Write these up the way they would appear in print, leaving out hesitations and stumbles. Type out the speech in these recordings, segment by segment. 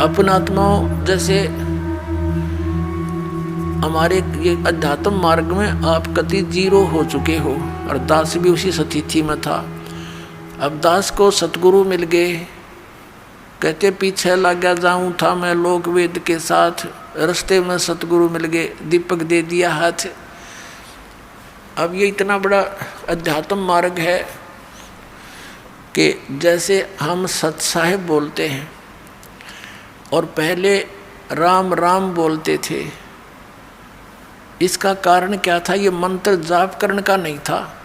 अपनात्माओं, जैसे हमारे ये अध्यात्म मार्ग में आप कति जीरो हो चुके हो, और दास भी उसी स्थिति में था। अब दास को सतगुरु मिल गए, कहते पीछे लग गया जाऊं था मैं लोक वेद के साथ, रास्ते में सतगुरु मिल गए, दीपक दे दिया हाथ। अब ये इतना बड़ा अध्यात्म मार्ग है कि जैसे हम सत साहिब बोलते हैं और पहले राम राम बोलते थे, इसका कारण क्या था? ये मंत्र जाप करने का नहीं था,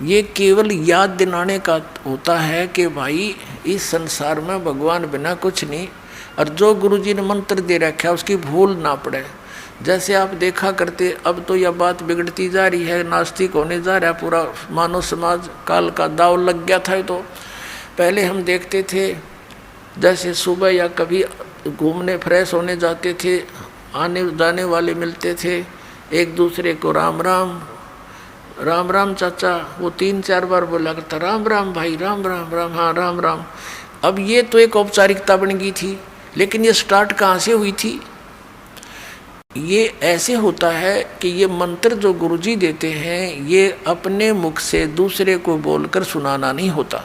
ये केवल याद दिलाने का होता है कि भाई इस संसार में भगवान बिना कुछ नहीं, और जो गुरुजी ने मंत्र दे रखा है उसकी भूल ना पड़े। जैसे आप देखा करते, अब तो यह बात बिगड़ती जा रही है, नास्तिक होने जा रहा है पूरा मानव समाज, काल का दाव लग गया था। तो पहले हम देखते थे जैसे सुबह या कभी घूमने फ्रेश होने जाते थे, आने जाने वाले मिलते थे, एक दूसरे को राम राम राम राम चाचा, वो 3-4 बार बोला करता राम राम भाई, राम राम राम, हाँ राम राम। अब ये तो एक औपचारिकता बन गई थी, लेकिन ये स्टार्ट कहाँ से हुई थी? ये ऐसे होता है कि ये मंत्र जो गुरुजी देते हैं, ये अपने मुख से दूसरे को बोलकर सुनाना नहीं होता,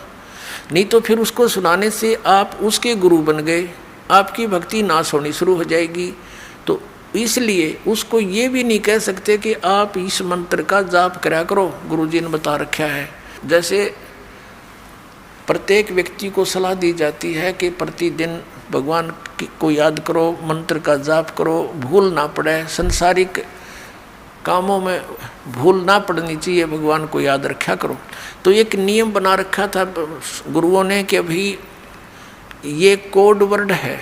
नहीं तो फिर उसको सुनाने से आप उसके गुरु बन गए, आपकी भक्ति नाश होनी शुरू हो जाएगी। तो इसलिए उसको ये भी नहीं कह सकते कि आप इस मंत्र का जाप करा करो, गुरुजी ने बता रखा है। जैसे प्रत्येक व्यक्ति को सलाह दी जाती है कि प्रतिदिन भगवान को याद करो, मंत्र का जाप करो, भूल ना पड़े, संसारिक कामों में भूल ना पड़नी चाहिए, भगवान को याद रखा करो। तो एक नियम बना रखा था गुरुओं ने कि अभी ये कोड वर्ड है,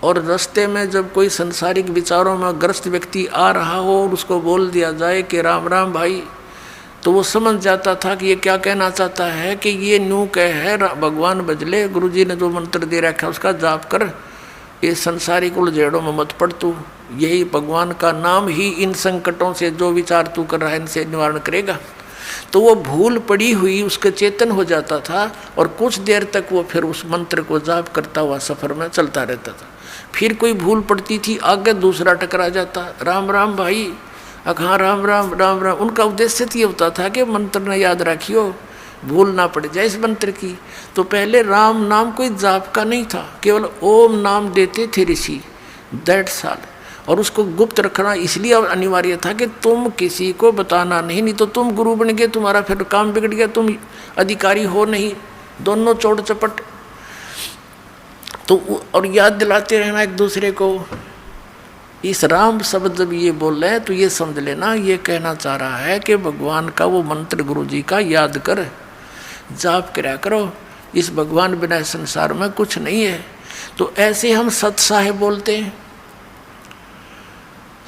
और रास्ते में जब कोई संसारिक विचारों में ग्रस्त व्यक्ति आ रहा हो और उसको बोल दिया जाए कि राम राम भाई, तो वो समझ जाता था कि ये क्या कहना चाहता है, कि ये न्यू कह है भगवान बजले, गुरुजी ने जो मंत्र दे रखा है उसका जाप कर, ये संसारिक उलझेड़ों में मत पड़ तू, यही भगवान का नाम ही इन संकटों से जो विचार तू कर रहा है इनसे निवारण करेगा। तो वो भूल पड़ी हुई उसके चेतन हो जाता था, और कुछ देर तक वो फिर उस मंत्र को जाप करता हुआ सफ़र में चलता रहता था। फिर कोई भूल पड़ती थी, आगे दूसरा टकरा जाता, राम राम भाई, हाँ राम राम राम राम। उनका उद्देश्य तो ये होता था कि मंत्र न याद रखियो, भूल ना पड़ जाए इस मंत्र की। तो पहले राम नाम कोई जाप का नहीं था, केवल ओम नाम देते थे ऋषि, दैट्स ऑल। और उसको गुप्त रखना इसलिए अनिवार्य था कि तुम किसी को बताना नहीं, नहीं तो तुम गुरु बन गए, तुम्हारा फिर काम बिगड़ गया, तुम अधिकारी हो नहीं, दोनों चोट चपट। तो और याद दिलाते रहना एक दूसरे को। इस राम शब्द जब ये बोल रहे हैं तो ये समझ लेना, ये कहना चाह रहा है कि भगवान का वो मंत्र गुरुजी का याद कर, जाप करा करो, इस भगवान बिना संसार में कुछ नहीं है। तो ऐसे हम सत साहिब बोलते हैं।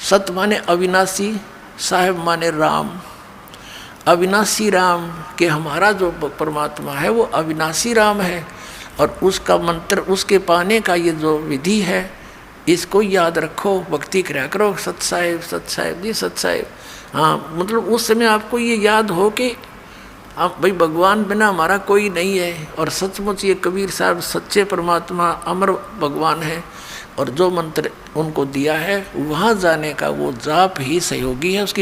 सत माने अविनाशी, साहिब माने राम। अविनाशी राम के हमारा जो परमात्मा है वो अविनाशी राम है, और उसका मंत्र, उसके पाने का ये जो विधि है, इसको याद रखो, भक्ति करा करो, सत साहिब जी, सत साहिब। हाँ, मतलब उस समय आपको ये याद हो कि आप भाई भगवान बिना हमारा कोई नहीं है, और सचमुच ये कबीर साहब सच्चे परमात्मा अमर भगवान है, और जो मंत्र उनको दिया है वहाँ जाने का वो जाप ही सहयोगी है उसकी।